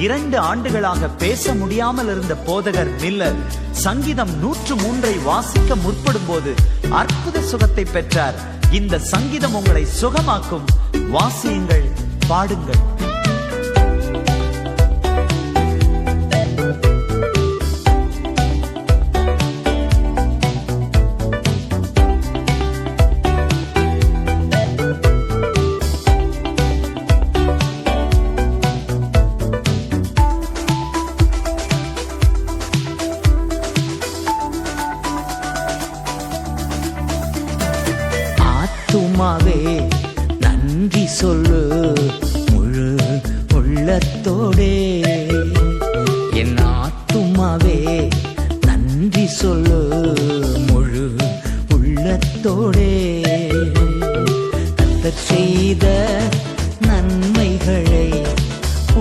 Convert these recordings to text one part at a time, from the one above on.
2 ஆண்டுகளாக பேச முடியாமல் இருந்த போதகர் மில்லர் சங்கீதம் 103 வாசிக்க முற்படும் போது அற்புத சுகத்தை பெற்றார். இந்த சங்கீதம் உங்களை சுகமாக்கும். வாசியுங்கள், பாடுங்கள். ஆத்துமாவே நன்றி சொல்லு முழு உள்ளத்தோடே. என் ஆத்துமாவே நன்றி சொல்லு முழு உள்ளத்தோடே. கர்த்தர் செய்த நன்மைகளை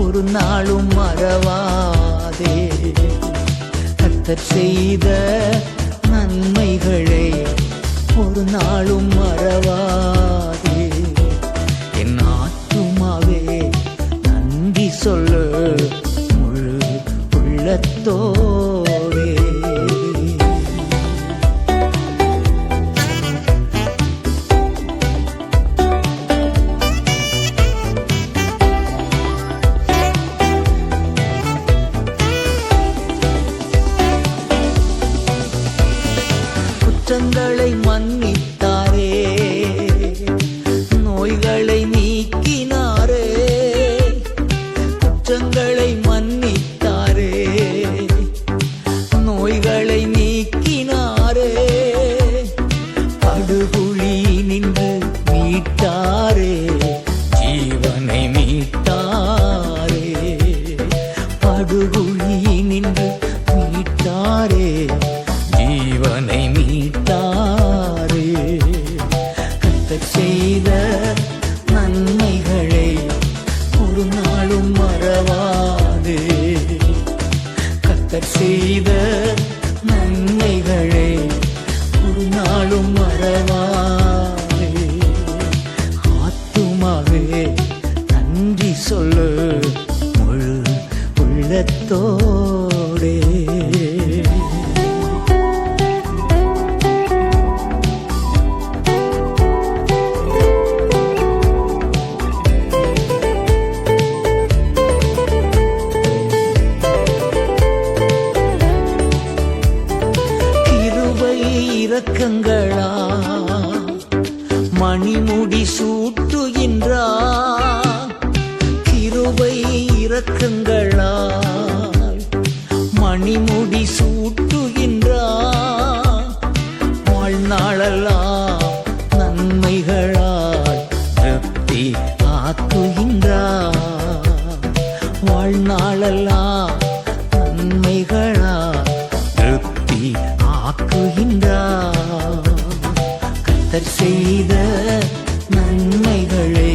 ஒரு நாளும் மறவாதே. கர்த்தர் செய்த நன்மைகளை ஒரு நாளும் மறவாதே. என் ஆத்துமாவே நன்றி சொல்லு முழு உள்ளத்தோடே. குற்றங்களை மன்னித்தாரே, நோய்களை நீக்கினாரே. குற்றங்களை மன்னித்தாரே, நோய்களை நீக்கினாரே. படுகுழி நின்று மீட்டாரே, ஜீவனை மீட்டாரே. படுகுழி நின்று மீட்டாரே, ஜீவனை மீட்டாரே. கர்த்தர் செய்த நன்மைகளை ஒரு நாளும் மறவாதே. கர்த்தர் செய்த நன்மைகளை ஒரு நாளும் மறவாதே. ஆத்துமாவே நன்றி சொல்லு முழு உள்ளத்தோடே. இரக்கங்களா மணிமுடி சூட்டுகின்றார். கிருபை இரக்கங்களா மணிமுடி சூட்டுகின்றார். வாழ்நாளெல்லாம் நன்மைகளால் திருப்தி ஆக்குகின்றார். வாழ்நாளெல்லாம் நன்மைகளால் திருப்தி ஆக்குகின்றார். கர்த்தர் செய்த நன்மைகளை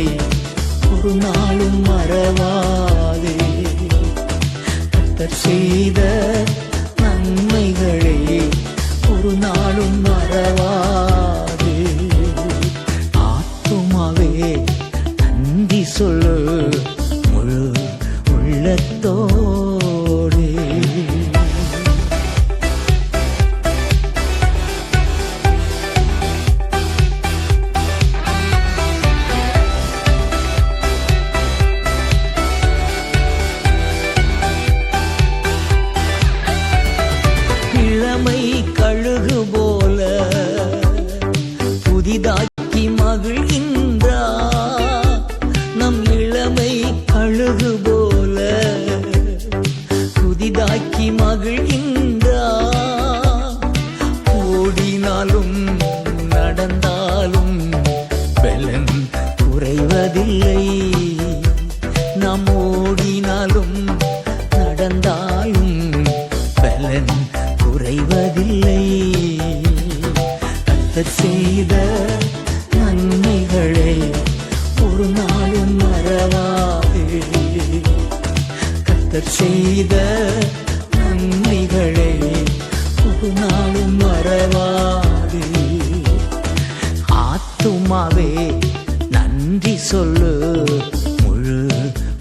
ஒரு நாளும் மறவாதே. கர்த்தர் செய்த நன்மைகளை ஒரு நாளும் மறவாதே. ஆத்துமாவே நன்றி சொல்லு முழு உள்ளத்தோடே. இளமை கழுகு போல புதிதாக்கி மகிழ்கின்றார். நம் இளமை கழுகு போல புதிதாக்கி மகிழ்கின்றார். ஓடினாலும் நடந்தாலும் பலன் குறைவதில்லை. நாம் ஓடினாலும் நடந்தாலும் பலன் குறைவதில்லை. கர்த்தர் செய்த நன்மைகளை ஒரு நாளும் மறவாதே. கர்த்தர் செய்த நன்மைகளை ஒரு நாளும் மறவாதே. ஆத்துமாவே நன்றி சொல்லு முழு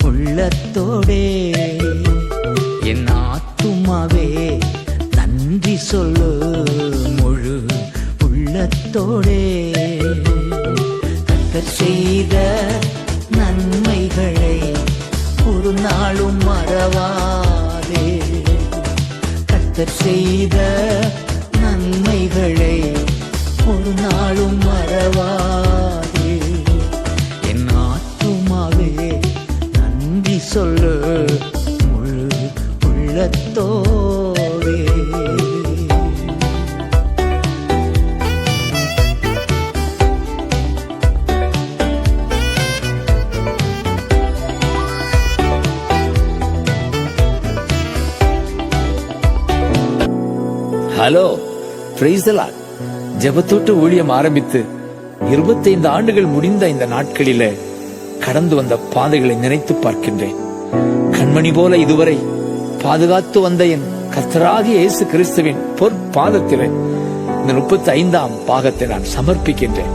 உள்ளத்தோடே. என் ஆத்துமாவே நன்றி சொல்லு முழு உள்ளத்தோடே. கர்த்தர் செய்த நன்மைகளை ஒரு நாளும் மறவாதே. கர்த்தர் செய்த நன்மைகளை ஒரு நாளும் மறவாதே. என் ஆத்துமாவே நன்றி சொல்லு முழு உள்ளத்தோடே. Hello, praise the lord. ஜெபத்தோட்டு ஊழியம் ஆரம்பித்து 25 ஆண்டுகள் முடிந்த இந்த நாட்களிலே கடந்து வந்த பாதைகளை நினைத்து பார்க்கின்றேன். கண்மணி போல இதுவரை பாதுகாத்து வந்த என் கர்த்தராகிய இயேசு கிறிஸ்துவின் பொற்பாதத்திலே இந்த 35ஆம் பாகத்தை நான் சமர்ப்பிக்கின்றேன்.